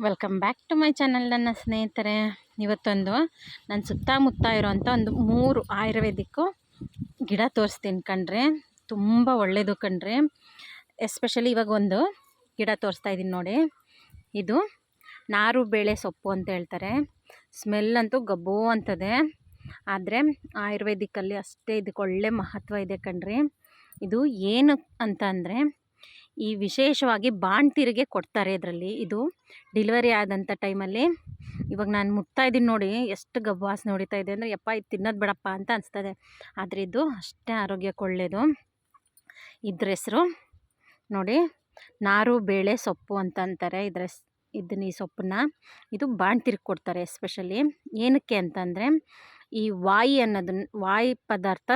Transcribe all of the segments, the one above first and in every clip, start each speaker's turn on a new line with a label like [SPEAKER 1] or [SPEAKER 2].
[SPEAKER 1] Welcome back to my channel ನನ್ನ ಸ್ನೇಹಿತರೆ. ಇವತ್ತೊಂದು ನನ್ನ ಸುತ್ತಮುತ್ತ ಇರೋವಂಥ ಒಂದು 3 ಆಯುರ್ವೇದಿಕ್ಕು ಗಿಡ ತೋರಿಸ್ತೀನಿ ಕಣ್ರಿ. ತುಂಬ ಒಳ್ಳೆಯದು ಕಣ್ರಿ. ಎಸ್ಪೆಷಲಿ ಇವಾಗ ಒಂದು ಗಿಡ ತೋರಿಸ್ತಾ ಇದ್ದೀನಿ ನೋಡಿ. ಇದು ನಾರು ಬೇಳೆ ಸೊಪ್ಪು ಅಂತ ಹೇಳ್ತಾರೆ. ಸ್ಮೆಲ್ ಅಂತೂ ಗಬ್ಬೋ ಅಂತದೆ. ಆದರೆ ಆಯುರ್ವೇದಿಕ್ಕಲ್ಲಿ ಅಷ್ಟೇ ಇದಕ್ಕೆ ಒಳ್ಳೆ ಮಹತ್ವ ಇದೆ ಕಣ್ರಿ. ಇದು ಏನು ಅಂತ ಅಂದರೆ, ಈ ವಿಶೇಷವಾಗಿ ಬಾಣ್ತಿರಿಗೆ ಕೊಡ್ತಾರೆ ಇದರಲ್ಲಿ. ಇದು ಡೆಲಿವರಿ ಆದಂಥ ಟೈಮಲ್ಲಿ ಇವಾಗ ನಾನು ಮುಟ್ತಾ ಇದ್ದೀನಿ ನೋಡಿ, ಎಷ್ಟು ಗಬ್ಬು ವಾಸನೆ ಹೊಡಿತಾ ಇದೆ ಅಂದರೆ, ಯಪ್ಪ ಇದು ತಿನ್ನೋದು ಬೇಡಪ್ಪ ಅಂತ ಅನಿಸ್ತದೆ. ಆದರೆ ಇದು ಅಷ್ಟೇ ಆರೋಗ್ಯಕ್ಕೆ ಒಳ್ಳೆಯದು. ಇದ್ರ ಹೆಸರು ನೋಡಿ, ನಾರು ಬೇಳೆ ಸೊಪ್ಪು ಅಂತ ಅಂತಾರೆ. ಈ ಸೊಪ್ಪನ್ನ ಇದು ಬಾಣ್ತಿರಿಗೆ ಕೊಡ್ತಾರೆ. ಎಸ್ಪೆಷಲಿ ಏನಕ್ಕೆ ಅಂತಂದರೆ, ಈ ವಾಯಿ ಪದಾರ್ಥ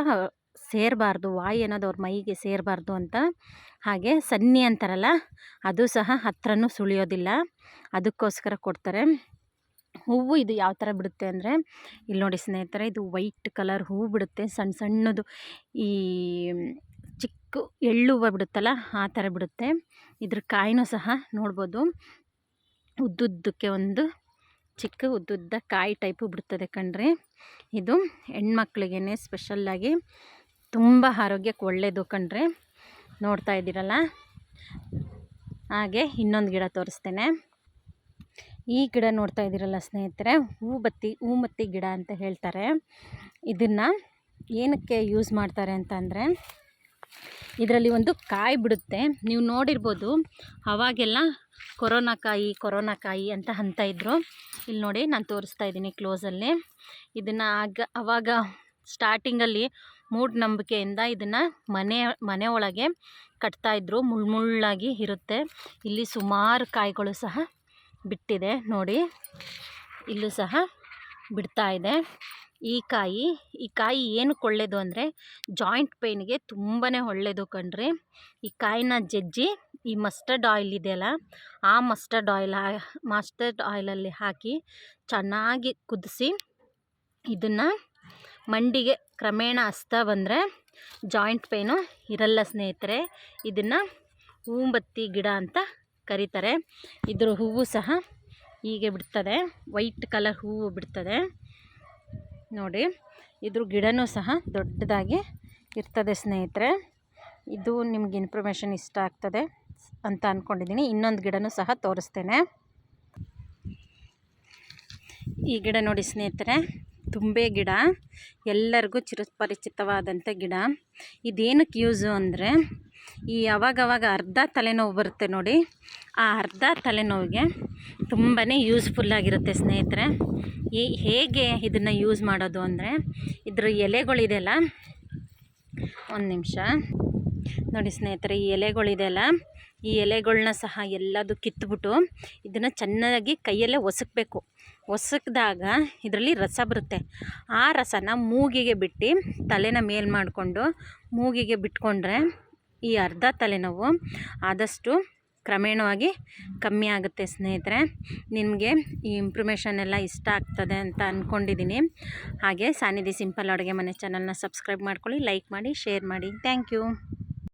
[SPEAKER 1] ಸೇರಬಾರ್ದು, ವಾಯಿ ಅನ್ನೋದು ಅವ್ರ ಮೈಗೆ ಸೇರಬಾರ್ದು ಅಂತ. ಹಾಗೆ ಸನ್ನಿ ಅಂತಾರಲ್ಲ, ಅದು ಸಹ ಹತ್ರನೂ ಸುಳಿಯೋದಿಲ್ಲ, ಅದಕ್ಕೋಸ್ಕರ ಕೊಡ್ತಾರೆ. ಹೂವು ಇದು ಯಾವ ಥರ ಬಿಡುತ್ತೆ ಅಂದರೆ, ಇಲ್ಲಿ ನೋಡಿ ಸ್ನೇಹಿತರೆ, ಇದು ವೈಟ್ ಕಲರ್ ಹೂವು ಬಿಡುತ್ತೆ. ಸಣ್ಣ ಸಣ್ಣದು ಈ ಚಿಕ್ಕ ಎಳ್ಳು ಹೂವು ಬಿಡುತ್ತಲ್ಲ, ಆ ಥರ ಬಿಡುತ್ತೆ. ಇದ್ರ ಕಾಯಿನೂ ಸಹ ನೋಡ್ಬೋದು, ಉದ್ದುದ್ದಕ್ಕೆ ಒಂದು ಚಿಕ್ಕ ಉದ್ದುದ್ದ ಕಾಯಿ ಟೈಪು ಬಿಡ್ತದೆ ಕಣ್ರಿ. ಇದು ಹೆಣ್ಮಕ್ಳಿಗೇ ಸ್ಪೆಷಲ್ಲಾಗಿ ತುಂಬ ಆರೋಗ್ಯಕ್ಕೆ ಒಳ್ಳೆಯದು ಕಣ್ರಿ. ನೋಡ್ತಾ ಇದ್ದೀರಲ್ಲ. ಹಾಗೆ ಇನ್ನೊಂದು ಗಿಡ ತೋರಿಸ್ತೇನೆ. ಈ ಗಿಡ ನೋಡ್ತಾ ಇದ್ದೀರಲ್ಲ ಸ್ನೇಹಿತರೆ, ಹೂಮತ್ತಿ ಗಿಡ ಅಂತ ಹೇಳ್ತಾರೆ. ಇದನ್ನು ಏನಕ್ಕೆ ಯೂಸ್ ಮಾಡ್ತಾರೆ ಅಂತಂದರೆ, ಇದರಲ್ಲಿ ಒಂದು ಕಾಯಿ ಬಿಡುತ್ತೆ. ನೀವು ನೋಡಿರ್ಬೋದು, ಅವಾಗೆಲ್ಲ ಕೊರೋನಾ ಕಾಯಿ ಅಂತ ಇದ್ದರು. ಇಲ್ಲಿ ನೋಡಿ, ನಾನು ತೋರಿಸ್ತಾ ಇದ್ದೀನಿ ಕ್ಲೋಸಲ್ಲಿ. ಇದನ್ನು ಅವಾಗ ಸ್ಟಾರ್ಟಿಂಗಲ್ಲಿ ಮೂಢನಂಬಿಕೆಯಿಂದ ಇದನ್ನು ಮನೆ ಒಳಗೆ ಕಟ್ತಾಯಿದ್ರು. ಮುಳ್ಳಾಗಿ ಇರುತ್ತೆ. ಇಲ್ಲಿ ಸುಮಾರು ಕಾಯಿಗಳು ಸಹ ಬಿಟ್ಟಿದೆ ನೋಡಿ, ಇಲ್ಲೂ ಸಹ ಬಿಡ್ತಾ ಇದೆ. ಈ ಕಾಯಿ ಏನಕ್ಕೆ ಒಳ್ಳೆಯದು ಅಂದರೆ, ಜಾಯಿಂಟ್ ಪೇಯ್ನಿಗೆ ತುಂಬಾ ಒಳ್ಳೆಯದು ಕಣ್ರಿ. ಈ ಕಾಯಿನ ಜಜ್ಜಿ ಈ ಮಸ್ಟರ್ಡ್ ಆಯಿಲ್ ಇದೆಯಲ್ಲ, ಆ ಮಸ್ಟರ್ಡ್ ಆಯಿಲಲ್ಲಿ ಹಾಕಿ ಚೆನ್ನಾಗಿ ಕುದಿಸಿ ಇದನ್ನು ಮಂಡಿಗೆ ಕ್ರಮೇಣ ಹಚ್ತಾ ಬಂದರೆ ಜಾಯಿಂಟ್ ಪೇಯ್ನು ಇರಲ್ಲ ಸ್ನೇಹಿತರೆ. ಇದನ್ನು ಹೂಂಬತ್ತಿ ಗಿಡ ಅಂತ ಕರೀತಾರೆ. ಇದ್ರ ಹೂವು ಸಹ ಹೀಗೆ ಬಿಡ್ತದೆ, ವೈಟ್ ಕಲರ್ ಹೂವು ಬಿಡ್ತದೆ ನೋಡಿ. ಇದ್ರ ಗಿಡನೂ ಸಹ ದೊಡ್ಡದಾಗಿ ಇರ್ತದೆ ಸ್ನೇಹಿತರೆ. ಇದು ನಿಮ್ಗೆ ಇನ್ಫಾರ್ಮೇಷನ್ ಇಷ್ಟ ಆಗ್ತದೆ ಅಂತ ಅಂದ್ಕೊಂಡಿದ್ದೀನಿ. ಇನ್ನೊಂದು ಗಿಡನೂ ಸಹ ತೋರಿಸ್ತೇನೆ. ಈ ಗಿಡ ನೋಡಿ ಸ್ನೇಹಿತರೆ, ತುಂಬೆ ಗಿಡ, ಎಲ್ಲರಿಗೂ ಚಿರಪರಿಚಿತವಾದಂಥ ಗಿಡ. ಇದೇನಕ್ಕೆ ಯೂಸು ಅಂದರೆ, ಈ ಅವಾಗವಾಗ ಅರ್ಧ ತಲೆನೋವು ಬರುತ್ತೆ ನೋಡಿ, ಆ ಅರ್ಧ ತಲೆನೋವಿಗೆ ತುಂಬಾ ಯೂಸ್ಫುಲ್ಲಾಗಿರುತ್ತೆ ಸ್ನೇಹಿತರೆ. ಹೇಗೆ ಇದನ್ನು ಯೂಸ್ ಮಾಡೋದು ಅಂದರೆ, ಇದ್ರ ಎಲೆಗಳಿದೆಯಲ್ಲ, ಒಂದು ನಿಮಿಷ ನೋಡಿ ಸ್ನೇಹಿತರೆ, ಈ ಎಲೆಗಳಿದೆಯಲ್ಲ, ಈ ಎಲೆಗಳನ್ನ ಸಹ ಎಲ್ಲದು ಕಿತ್ಬಿಟ್ಟು ಇದನ್ನು ಚೆನ್ನಾಗಿ ಕೈಯಲ್ಲೇ ಒಸಕಿದಾಗ ಇದರಲ್ಲಿ ರಸ ಬರುತ್ತೆ. ಆ ರಸನ ಮೂಗಿಗೆ ಬಿಟ್ಟು ತಲೆನ ಮೇಲ್ ಮಾಡಿಕೊಂಡು ಮೂಗಿಗೆ ಬಿಟ್ಕೊಂಡ್ರೆ ಈ ಅರ್ಧ ತಲೆನೋವು ಆದಷ್ಟು ಕ್ರಮೇಣವಾಗಿ ಕಮ್ಮಿ ಆಗುತ್ತೆ ಸ್ನೇಹಿತರೆ. ನಿಮಗೆ ಈ ಇನ್ಫಾರ್ಮೇಷನ್ ಎಲ್ಲ ಇಷ್ಟ ಆಗ್ತದೆ ಅಂತ ಅಂದ್ಕೊಂಡಿದ್ದೀನಿ. ಹಾಗೆ ಸಾನಿಧಿ ಸಿಂಪಲ್ ಅಡುಗೆ ಮನೆ ಚಾನಲ್ನ ಸಬ್ಸ್ಕ್ರೈಬ್ ಮಾಡ್ಕೊಳ್ಳಿ, ಲೈಕ್ ಮಾಡಿ, ಶೇರ್ ಮಾಡಿ. Thank you.